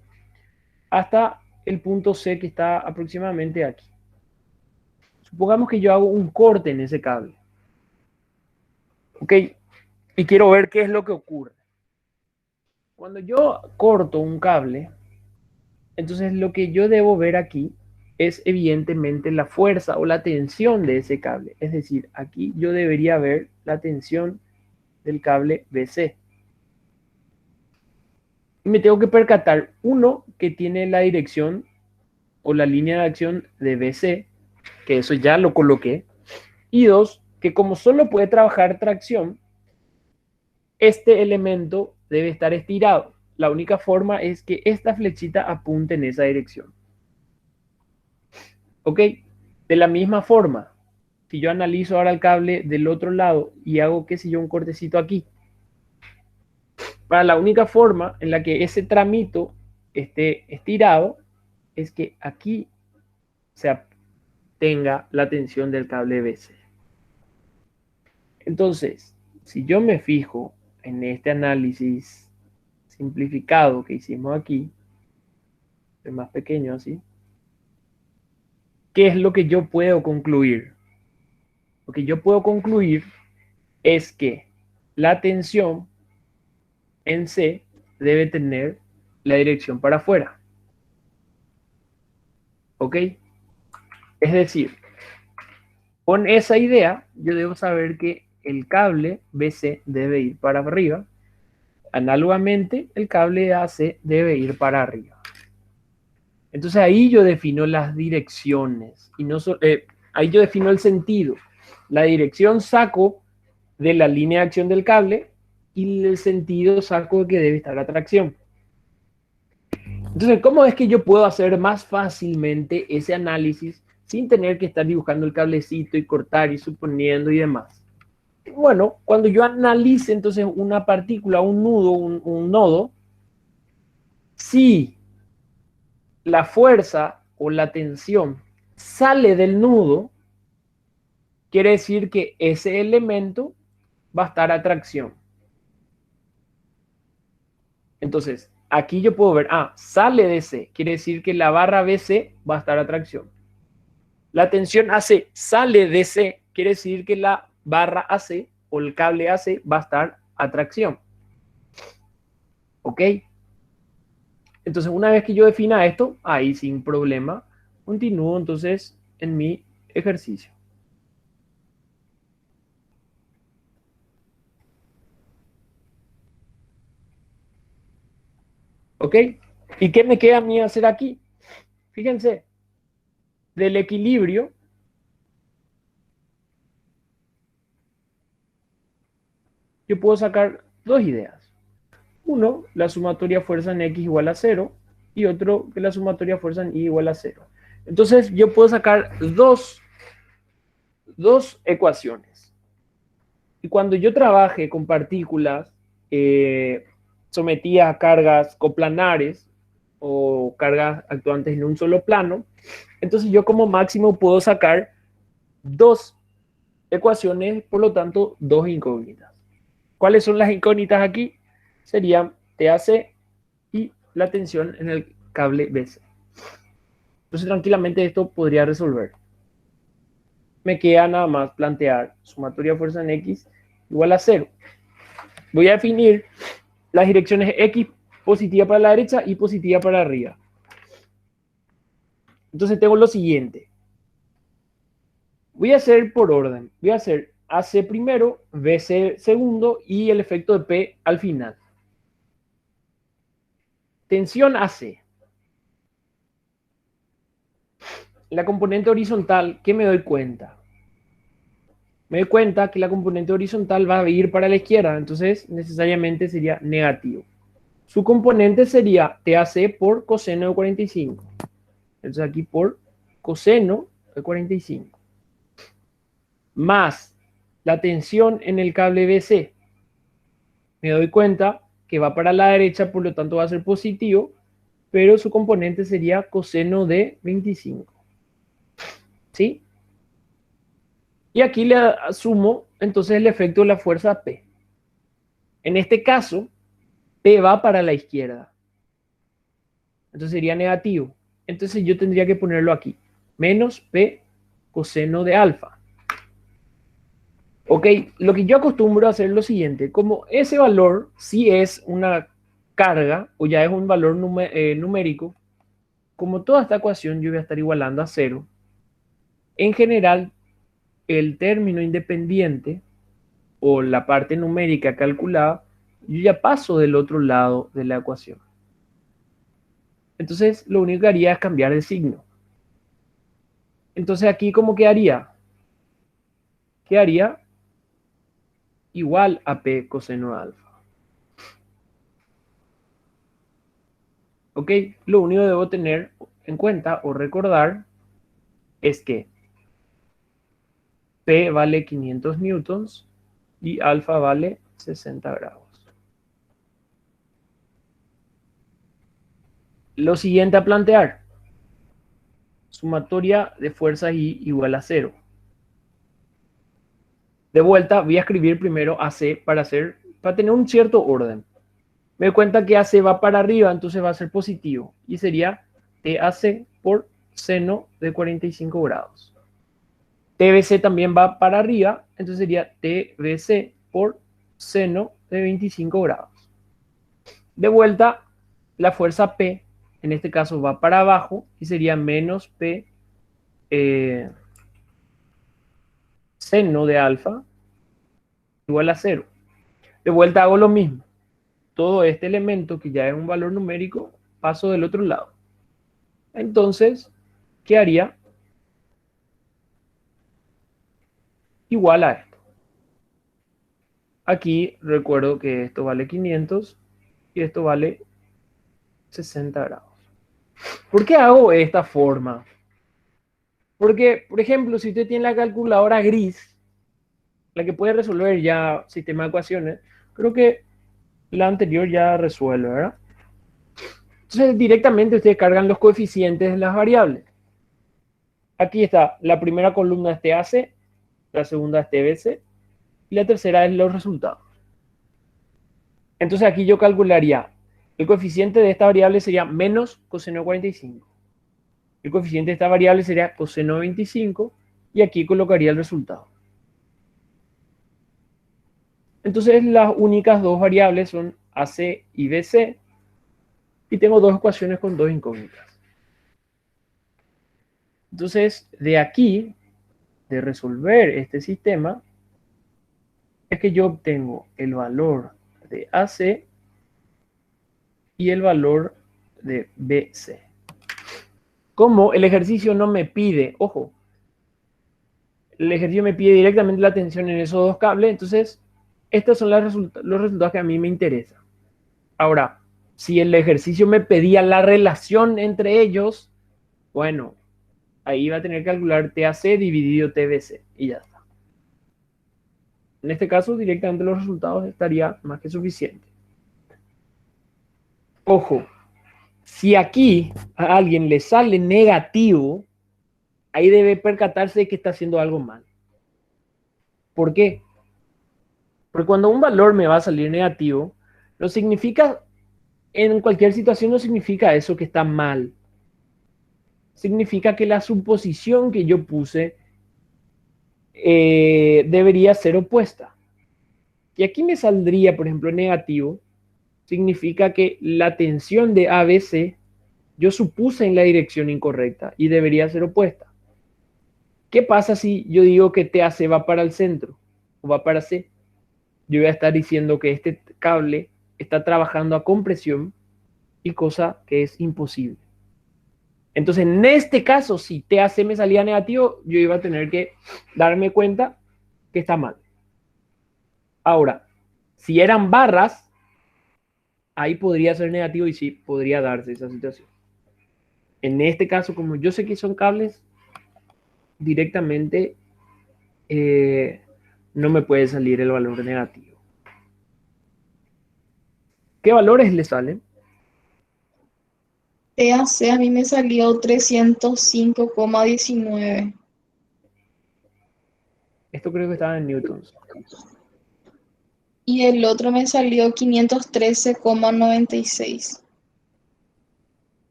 Hasta el punto C que está aproximadamente aquí. Supongamos que yo hago un corte en ese cable. ¿Ok? Y quiero ver qué es lo que ocurre. Cuando yo corto un cable, entonces lo que yo debo ver aquí es evidentemente la fuerza o la tensión de ese cable. Es decir, aquí yo debería ver la tensión del cable BC. Y me tengo que percatar, uno, que tiene la dirección o la línea de acción de BC, que eso ya lo coloqué. Y dos, que como solo puede trabajar tracción, este elemento debe estar estirado. La única forma es que esta flechita apunte en esa dirección. ¿Ok? De la misma forma, si yo analizo ahora el cable del otro lado y hago, qué sé yo, un cortecito aquí, para la única forma en la que ese tramito esté estirado es que aquí se tenga la tensión del cable BC. Entonces, si yo me fijo en este análisis simplificado que hicimos aquí, es más pequeño así, ¿qué es lo que yo puedo concluir? Lo que yo puedo concluir es que la tensión en C debe tener la dirección para afuera. ¿Ok? Es decir, con esa idea yo debo saber que el cable BC debe ir para arriba. Análogamente, el cable AC debe ir para arriba. Entonces ahí yo defino las direcciones y no ahí yo defino el sentido. La dirección saco de la línea de acción del cable y el sentido saco que debe estar la tracción. Entonces, ¿cómo es que yo puedo hacer más fácilmente ese análisis sin tener que estar dibujando el cablecito y cortar y suponiendo y demás? Bueno, cuando yo analice entonces una partícula, un nudo, un nodo, si la fuerza o la tensión sale del nudo, quiere decir que ese elemento va a estar a tracción. Entonces, aquí yo puedo ver, sale de C, quiere decir que la barra BC va a estar a tracción. La tensión AC sale de C, quiere decir que la barra AC o el cable AC va a estar a tracción. ¿Ok? Entonces, una vez que yo defina esto, ahí sin problema, continúo entonces en mi ejercicio. ¿Ok? ¿Y qué me queda a mí hacer aquí? Fíjense, del equilibrio, yo puedo sacar dos ideas. Uno, la sumatoria fuerza en X igual a 0, y otro, que la sumatoria fuerza en Y igual a 0. Entonces, yo puedo sacar dos ecuaciones. Y cuando yo trabaje con partículas sometidas a cargas coplanares o cargas actuantes en un solo plano, entonces yo como máximo puedo sacar dos ecuaciones, por lo tanto, dos incógnitas. ¿Cuáles son las incógnitas aquí? Serían TAC y la tensión en el cable BC. Entonces, tranquilamente esto podría resolver. Me queda nada más plantear sumatoria fuerza en X igual a 0. Voy a definir las direcciones X positiva para la derecha y positiva para arriba. Entonces tengo lo siguiente. Voy a hacer por orden. Voy a hacer AC primero, BC segundo y el efecto de P al final. Tensión AC. La componente horizontal, ¿qué me doy cuenta? Me doy cuenta que la componente horizontal va a ir para la izquierda, entonces necesariamente sería negativo. Su componente sería TAC por coseno de 45. Entonces aquí por coseno de 45. Más la tensión en el cable BC. Me doy cuenta que va para la derecha, por lo tanto va a ser positivo, pero su componente sería coseno de 25. ¿Sí? Y aquí le asumo entonces el efecto de la fuerza P. En este caso, P va para la izquierda. Entonces sería negativo. Entonces yo tendría que ponerlo aquí. Menos P coseno de alfa. Ok, lo que yo acostumbro a hacer es lo siguiente. Como ese valor sí es una carga o ya es un valor numérico, como toda esta ecuación yo voy a estar igualando a 0. En general, el término independiente o la parte numérica calculada, yo ya paso del otro lado de la ecuación. Entonces, lo único que haría es cambiar el signo. Entonces, aquí, ¿cómo quedaría? Quedaría igual a P coseno de alfa. ¿Ok? Lo único que debo tener en cuenta o recordar es que P vale 500 newtons y alfa vale 60 grados. Lo siguiente a plantear. Sumatoria de fuerzas I igual a 0. De vuelta voy a escribir primero AC para tener un cierto orden. Me doy cuenta que AC va para arriba, entonces va a ser positivo. Y sería TAC por seno de 45 grados. TBC también va para arriba, entonces sería TBC por seno de 25 grados. De vuelta, la fuerza P, en este caso va para abajo, y sería menos P seno de alfa igual a 0. De vuelta hago lo mismo. Todo este elemento que ya es un valor numérico, paso del otro lado. Entonces, ¿qué haría? Igual a esto. Aquí recuerdo que esto vale 500 y esto vale 60 grados. ¿Por qué hago esta forma? Porque, por ejemplo, si usted tiene la calculadora gris, la que puede resolver ya sistema de ecuaciones, creo que la anterior ya resuelve, ¿verdad? Entonces, directamente ustedes cargan los coeficientes de las variables. Aquí está, la primera columna es TAC, la segunda es TBC y la tercera es los resultados. Entonces aquí yo calcularía, el coeficiente de esta variable sería menos coseno de 45. El coeficiente de esta variable sería coseno de 25 y aquí colocaría el resultado. Entonces las únicas dos variables son AC y BC y tengo dos ecuaciones con dos incógnitas. Entonces, de aquí, de resolver este sistema, es que yo obtengo el valor de AC y el valor de BC. Como el ejercicio no me pide, ojo, el ejercicio me pide directamente la tensión en esos dos cables, entonces estos son los resultados que a mí me interesan. Ahora, si el ejercicio me pedía la relación entre ellos, bueno, ahí va a tener que calcular TAC dividido TBC y ya está. En este caso, directamente los resultados estaría más que suficiente. Ojo, si aquí a alguien le sale negativo, ahí debe percatarse de que está haciendo algo mal. ¿Por qué? Porque cuando un valor me va a salir negativo, no significa, en cualquier situación no significa eso que está mal. Significa que la suposición que yo puse debería ser opuesta. Y aquí me saldría, por ejemplo, negativo, significa que la tensión de ABC yo supuse en la dirección incorrecta y debería ser opuesta. ¿Qué pasa si yo digo que TAC va para el centro o va para C? Yo voy a estar diciendo que este cable está trabajando a compresión y cosa que es imposible. Entonces, en este caso, si TAC me salía negativo, yo iba a tener que darme cuenta que está mal. Ahora, si eran barras, ahí podría ser negativo y sí, podría darse esa situación. En este caso, como yo sé que son cables, directamente no me puede salir el valor negativo. ¿Qué valores le salen? TAC a mí me salió 305,19 Esto creo que estaba en newtons. y el otro me salió 513,96.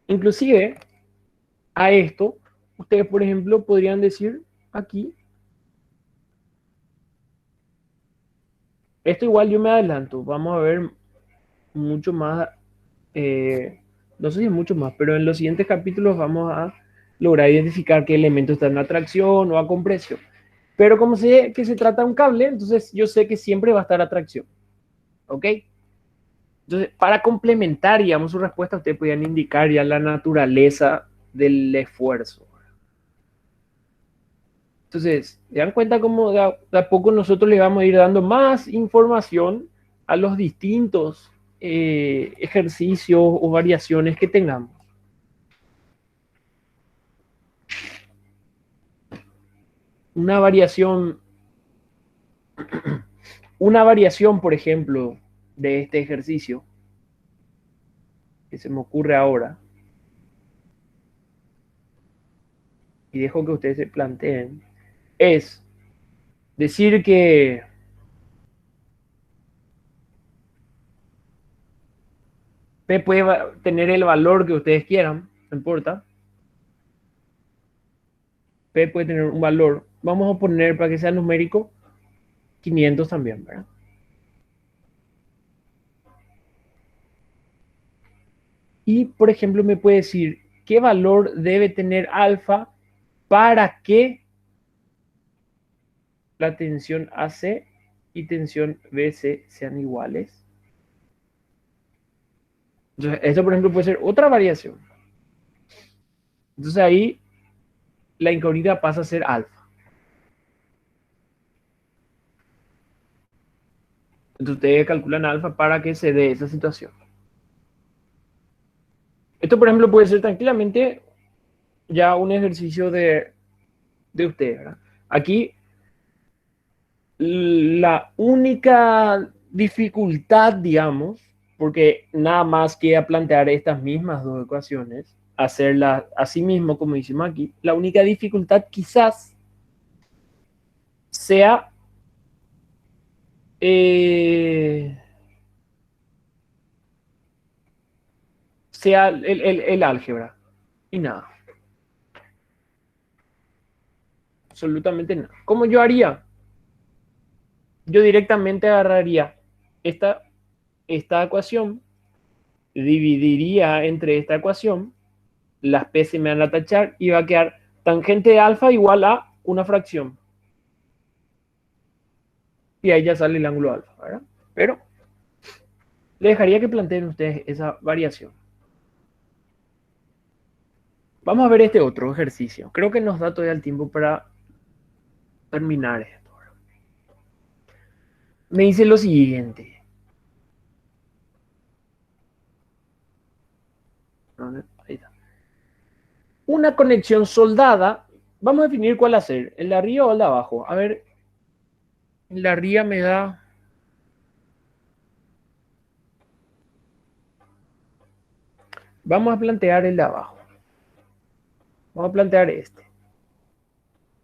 Inclusive, a esto, ustedes, por ejemplo, podrían decir aquí, esto igual yo me adelanto, vamos a ver mucho más, no sé si mucho más, pero en los siguientes capítulos vamos a lograr identificar qué elemento está en atracción o a compresión. Pero como sé que se trata de un cable, entonces yo sé que siempre va a estar atracción. ¿Ok? Entonces, para complementar, digamos, su respuesta, ustedes podrían indicar ya la naturaleza del esfuerzo. Entonces, ¿se dan cuenta cómo de a poco nosotros le vamos a ir dando más información a los distintos ejercicios o variaciones que tengamos? Una variación, por ejemplo, de este ejercicio que se me ocurre ahora, y dejo que ustedes se planteen, es decir que P puede tener el valor que ustedes quieran, no importa. P puede tener un valor, vamos a poner para que sea numérico, 500 también, ¿verdad? Y, por ejemplo, me puede decir qué valor debe tener alfa para que la tensión AC y tensión BC sean iguales. Entonces, esto, por ejemplo, puede ser otra variación. Entonces ahí la incógnita pasa a ser alfa. Entonces ustedes calculan alfa para que se dé esa situación. Esto, por ejemplo, puede ser tranquilamente ya un ejercicio de ustedes, ¿verdad? Aquí la única dificultad, digamos, porque nada más queda plantear estas mismas dos ecuaciones, hacerlas así mismo como hicimos aquí, la única dificultad quizás sea sea el álgebra y nada, absolutamente nada. ¿Cómo yo haría? Yo directamente agarraría esta ecuación, dividiría entre esta ecuación, las p se me van a tachar y va a quedar tangente de alfa igual a una fracción. Y ahí ya sale el ángulo alfa, ¿verdad? Pero le dejaría que planteen ustedes esa variación. Vamos a ver este otro ejercicio. Creo que nos da todavía el tiempo para terminar esto. Me dice lo siguiente. Ahí está. Una conexión soldada. Vamos a definir cuál hacer. ¿El de arriba o el de abajo? A ver. El de arriba me da... Vamos a plantear el de abajo. Vamos a plantear este.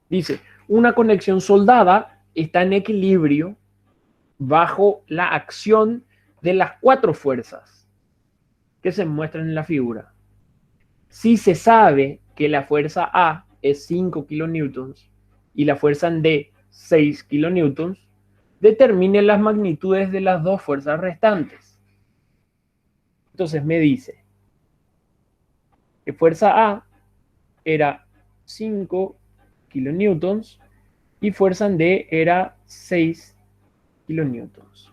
Dice, una conexión soldada está en equilibrio bajo la acción de las 4 fuerzas que se muestran en la figura. Si se sabe que la fuerza A es 5 kilonewtons y la fuerza en D 6 kilonewtons, determine las magnitudes de las 2 fuerzas restantes. Entonces me dice que fuerza A era 5 kilonewtons y fuerza en D era 6 kilonewtons.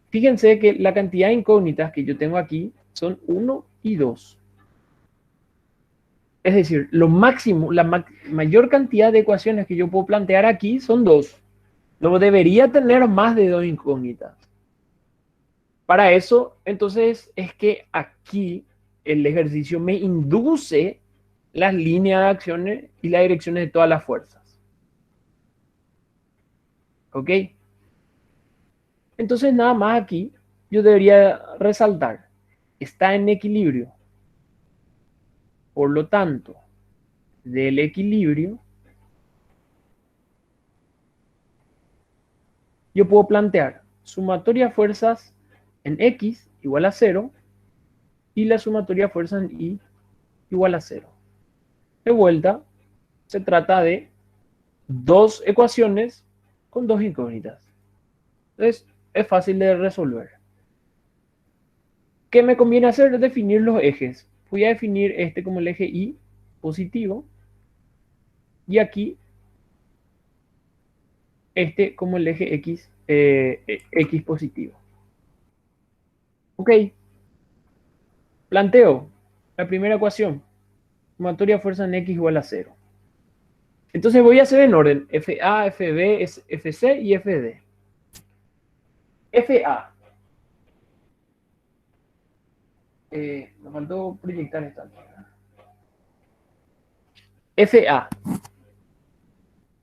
Fíjense que la cantidad de incógnitas que yo tengo aquí son 1 y 2. Es decir, lo máximo, la mayor cantidad de ecuaciones que yo puedo plantear aquí son 2. No debería tener más de 2 incógnitas. Para eso, entonces, es que aquí el ejercicio me induce las líneas de acciones y las direcciones de todas las fuerzas. ¿Ok? Entonces, nada más aquí, yo debería resaltar, está en equilibrio. Por lo tanto, del equilibrio, yo puedo plantear sumatoria de fuerzas en X igual a 0 y la sumatoria de fuerzas en Y igual a 0. De vuelta, se trata de 2 ecuaciones con 2 incógnitas. Entonces, es fácil de resolver. ¿Qué me conviene hacer? Definir los ejes. Voy a definir este como el eje Y positivo y aquí este como el eje X, X positivo. Ok. Planteo la primera ecuación. Sumatoria de fuerza en X igual a 0. Entonces voy a hacer en orden. FA, FB, FC y FD. FA. Me faltó proyectar esta. FA.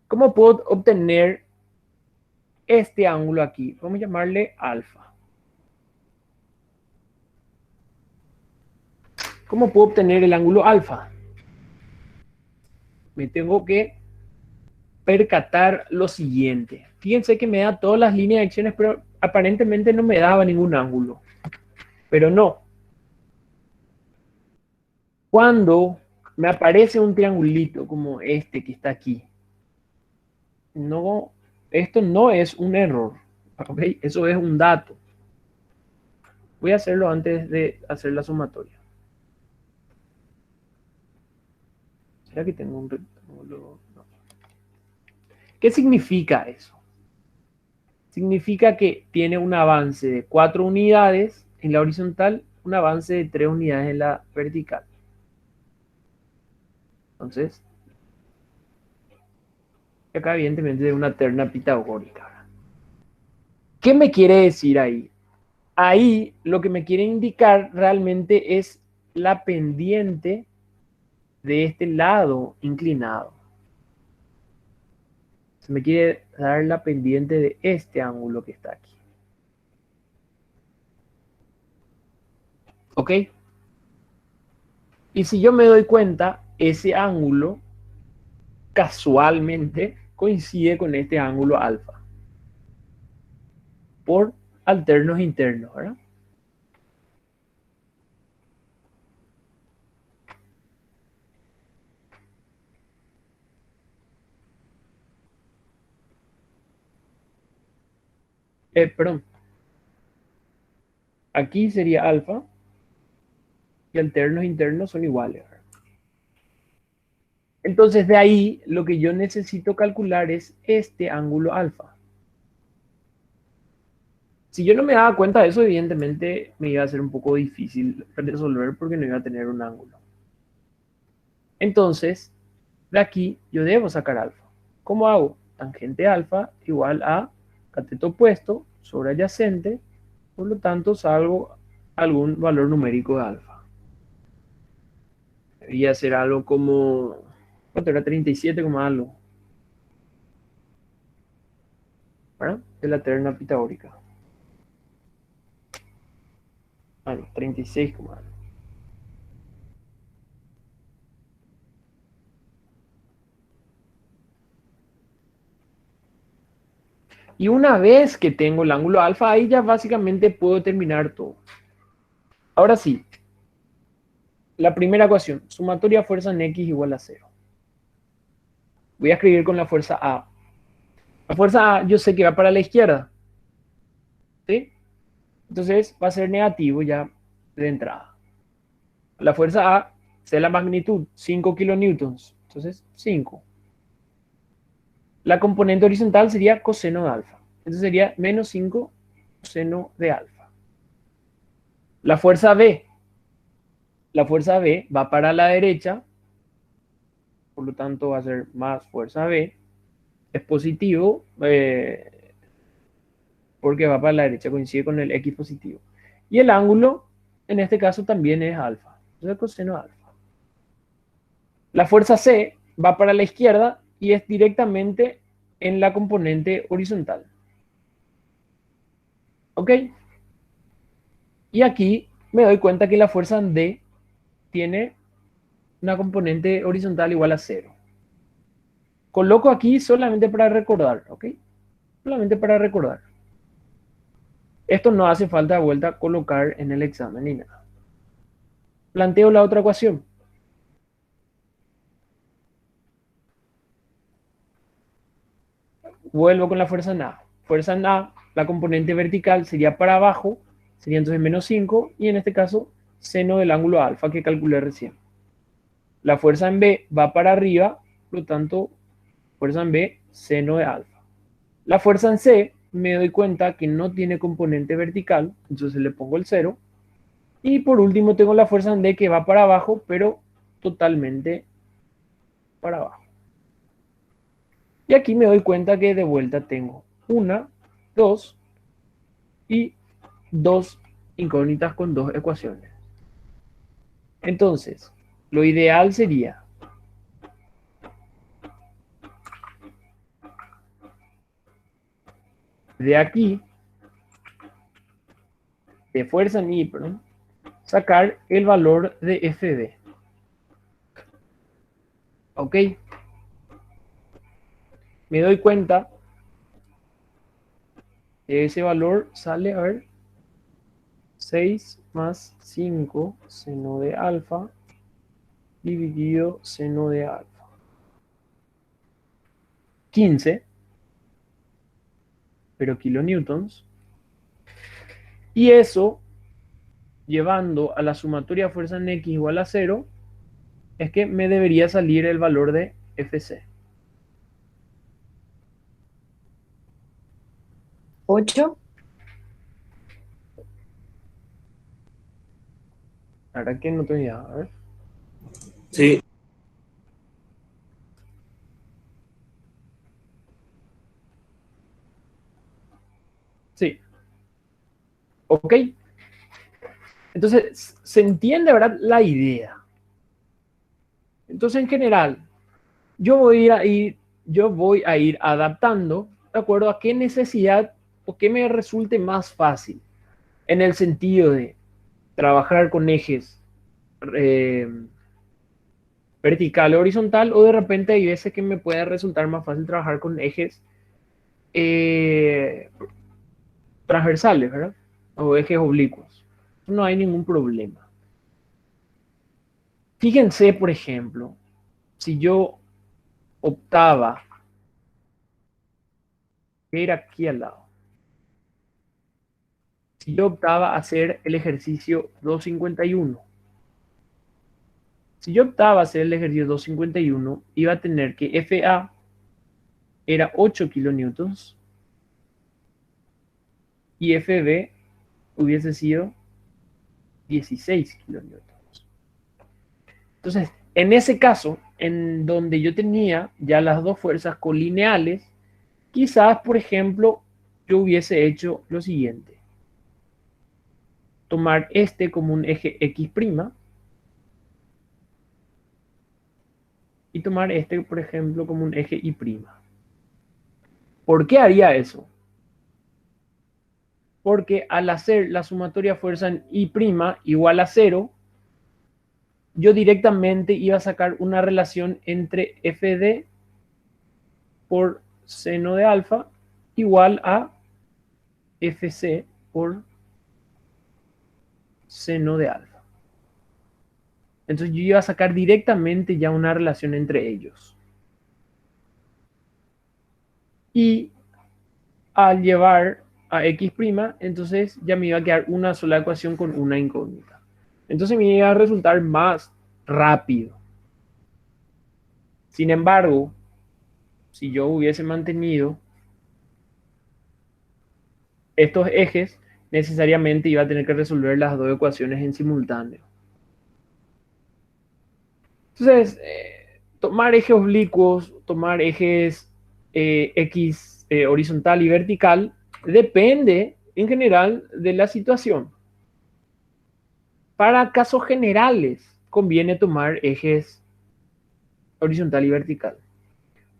¿Cómo puedo obtener este ángulo aquí? Vamos a llamarle alfa. ¿Cómo puedo obtener el ángulo alfa? Me tengo que percatar lo siguiente. Fíjense que me da todas las líneas de acciones, pero aparentemente no me daba ningún ángulo. Pero no. Cuando me aparece un triangulito como este que está aquí, no, esto no es un error. ¿Okay? Eso es un dato. Voy a hacerlo antes de hacer la sumatoria. ¿Será que tengo un rectángulo? No. ¿Qué significa eso? Significa que tiene un avance de 4 unidades en la horizontal, un avance de 3 unidades en la vertical. Entonces, acá evidentemente de una terna pitagórica. ¿Qué me quiere decir ahí? Ahí lo que me quiere indicar realmente es la pendiente de este lado inclinado. Se me quiere dar la pendiente de este ángulo que está aquí. ¿Ok? Y si yo me doy cuenta, ese ángulo casualmente coincide con este ángulo alfa. Por alternos internos, ¿verdad? Perdón. Aquí sería alfa y alternos e internos son iguales, ¿verdad? Entonces de ahí lo que yo necesito calcular es este ángulo alfa. Si yo no me daba cuenta de eso, evidentemente me iba a ser un poco difícil resolver porque no iba a tener un ángulo. Entonces, de aquí yo debo sacar alfa. ¿Cómo hago? Tangente alfa igual a cateto opuesto sobre adyacente, por lo tanto salgo algún valor numérico de alfa. Debería ser algo como, ¿cuánto era? 37 como algo, ¿verdad? De la terna pitagórica. Ah, no, 36 como algo. Y una vez que tengo el ángulo alfa, ahí ya básicamente puedo terminar todo. Ahora sí, la primera ecuación, sumatoria fuerza en X igual a 0. Voy a escribir con la fuerza A. La fuerza A yo sé que va para la izquierda, ¿sí? Entonces va a ser negativo ya de entrada. La fuerza A, sé la magnitud, 5 kilonewtons. Entonces, 5. La componente horizontal sería coseno de alfa. Entonces sería menos 5 coseno de alfa. La fuerza B. La fuerza B va para la derecha, por lo tanto va a ser más fuerza B. Es positivo porque va para la derecha, coincide con el X positivo. Y el ángulo, en este caso, también es alfa. Entonces coseno de alfa. La fuerza C va para la izquierda y es directamente en la componente horizontal. ¿Ok? Y aquí me doy cuenta que la fuerza D tiene una componente horizontal igual a 0. Coloco aquí solamente para recordar, ¿ok? Solamente para recordar. Esto no hace falta de vuelta colocar en el examen ni nada. Planteo la otra ecuación. Vuelvo con la fuerza en A. Fuerza en A, la componente vertical sería para abajo, sería entonces menos 5, y en este caso, seno del ángulo alfa que calculé recién. La fuerza en B va para arriba, por lo tanto, fuerza en B, seno de alfa. La fuerza en C, me doy cuenta que no tiene componente vertical, entonces le pongo el 0. Y por último tengo la fuerza en D que va para abajo, pero totalmente para abajo. Y aquí me doy cuenta que de vuelta tengo una, dos y dos incógnitas con dos ecuaciones. Entonces, lo ideal sería de aquí, de fuerza en I, perdón, sacar el valor de FB. ¿Ok? Me doy cuenta que ese valor sale, a ver, 6 más 5 seno de alfa dividido seno de alfa. 15, pero kilonewtons. Y eso, llevando a la sumatoria fuerza en X igual a 0, es que me debería salir el valor de FC. 8. La verdad que no tengo idea. A ver. Sí. Sí. Ok. Entonces, se entiende, ¿verdad? La idea. Entonces, en general, yo voy a ir adaptando de acuerdo a qué necesidad o qué me resulte más fácil. En el sentido de trabajar con ejes eh, vertical o horizontal, o de repente hay veces que me puede resultar más fácil trabajar con ejes eh, transversales, ¿verdad? O ejes oblicuos. No hay ningún problema. Fíjense, por ejemplo, si yo optaba a ir aquí al lado. si yo optaba a hacer el ejercicio 251. Si yo optaba a hacer el ejercicio 251, iba a tener que FA era 8 kilonewtons y FB hubiese sido 16 kilonewtons. Entonces, en ese caso, en donde yo tenía ya las dos fuerzas colineales, quizás, por ejemplo, yo hubiese hecho lo siguiente. Tomar este como un eje X' y tomar este, por ejemplo, como un eje Y'. ¿Por qué haría eso? Porque al hacer la sumatoria fuerza en Y' igual a 0, yo directamente iba a sacar una relación entre FD por seno de alfa igual a FC por seno de alfa. Entonces yo iba a sacar directamente ya una relación entre ellos. Y al llevar a X', entonces ya me iba a quedar una sola ecuación con una incógnita. Entonces me iba a resultar más rápido. Sin embargo, si yo hubiese mantenido estos ejes, necesariamente iba a tener que resolver las dos ecuaciones en simultáneo. Entonces, tomar ejes oblicuos, tomar ejes X horizontal y vertical, depende en general de la situación. Para casos generales, conviene tomar ejes horizontal y vertical.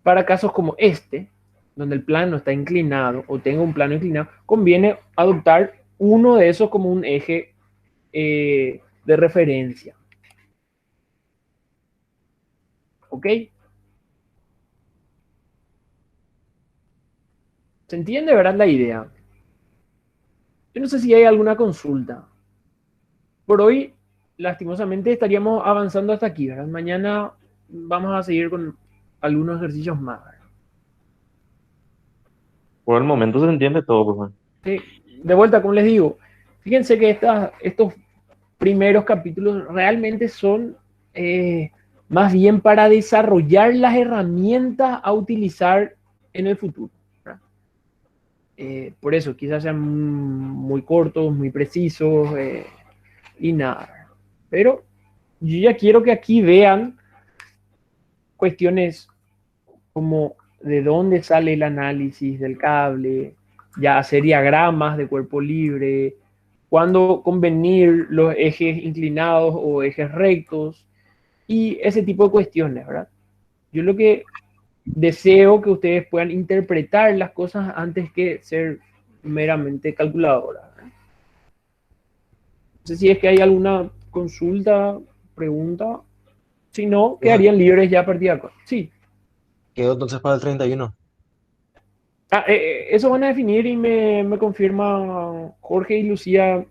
Para casos como este, donde el plano está inclinado o tengo un plano inclinado, conviene adoptar uno de esos como un eje de referencia. ¿Ok? ¿Se entiende, verdad, la idea? Yo no sé si hay alguna consulta. Por hoy, lastimosamente, estaríamos avanzando hasta aquí, ¿verdad? Mañana vamos a seguir con algunos ejercicios más, ¿verdad? Por el momento se entiende todo, profesor. Sí, de vuelta, como les digo, fíjense que estos primeros capítulos realmente son más bien para desarrollar las herramientas a utilizar en el futuro. Por eso, quizás sean muy cortos, muy precisos y nada. Pero yo ya quiero que aquí vean cuestiones como de dónde sale el análisis del cable, ya hacer diagramas de cuerpo libre, cuándo convenir los ejes inclinados o ejes rectos y ese tipo de cuestiones, ¿verdad? Yo lo que deseo que ustedes puedan interpretar las cosas antes que ser meramente calculadoras. No sé si es que hay alguna consulta, pregunta. Si no, quedarían libres ya a partir de acá. Sí. Quedó entonces para el 31. Eso van a definir y me confirma Jorge y Lucía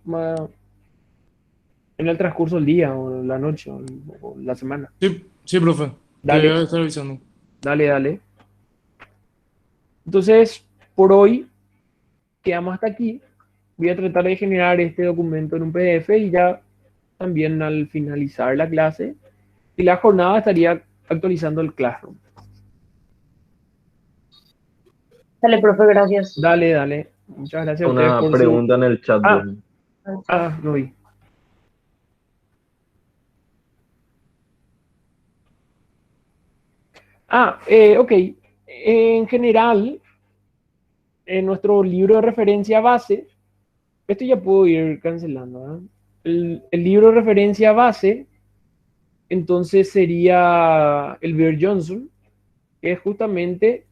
en el transcurso del día o la noche o la semana. Sí, sí, profe. Te Dale. voy a estar avisando. Dale. Entonces, por hoy quedamos hasta aquí. Voy a tratar de generar este documento en un PDF y ya también al finalizar la clase y la jornada estaría actualizando el Classroom. Dale, profe, gracias. Dale. Muchas gracias a ustedes Una por pregunta en el chat. Ah. profe. No vi. Ok. En general, en nuestro libro de referencia base, esto ya puedo ir cancelando, ¿verdad? El libro de referencia base, entonces sería el Beer Johnson, que es justamente